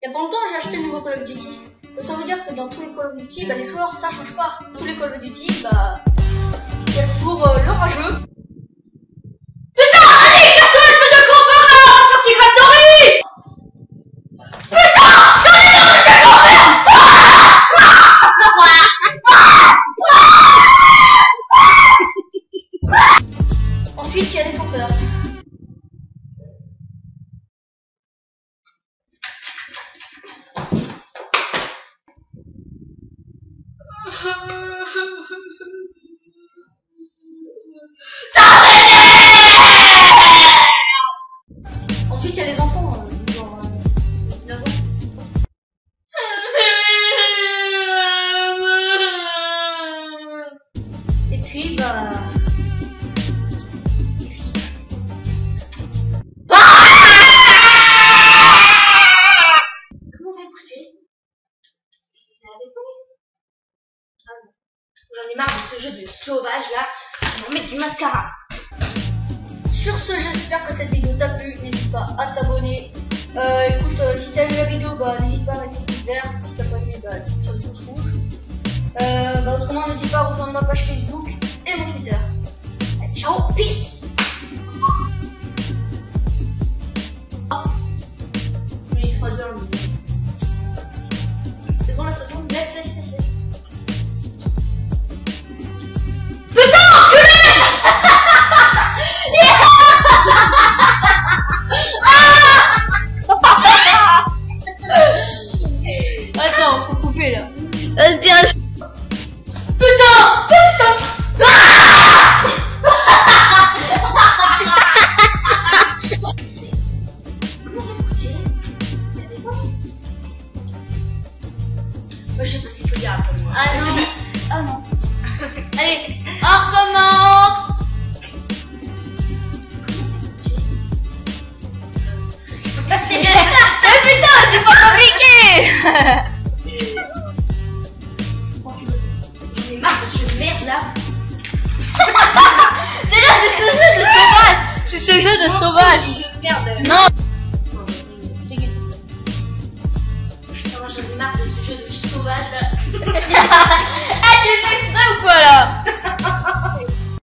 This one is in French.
Il y a pas longtemps, j'ai acheté le nouveau Call of Duty. Autant vous dire que dans tous les Call of Duty, les joueurs ça change pas. Dans tous les Call of Duty, il y a toujours le rageux. Putain, allez, casse-toi, espèce de con, faire ses gâteries. Putain, j'en ai marre de tes grand-pères. Ensuite, il y a les campeurs. Ensuite, il y a les enfants, genre 9 ans. Et puis, les filles. Comment on va écouter? J'en ai marre de ce jeu de sauvage là, je vais remettre du mascara. Sur ce, j'espère que cette vidéo t'a plu, n'hésite pas à t'abonner. Écoute, si t'as aimé la vidéo, n'hésite pas à mettre un pouce vert, si t'as pas aimé, sur le pouce rouge. Autrement, n'hésite pas à rejoindre ma page Facebook et mon Twitter. Allez, ciao, peace. Il fera bien le vidéo. C'est bon, là, ça tourne. Laisse. Attends, faut couper là. Putain, moi je sais pas ce qu'il faut dire après moi. Ah non. Allez, on recommence. Putain, c'est pas compliqué. J'en ai marre de ce jeu de merde là. Déjà, c'est ce jeu de sauvage. C'est ce jeu de sauvage. Jeu de merde. Non. Putain, j'en ai marre de ce jeu de sauvage là. Ah, tu le fais exprès ou quoi là?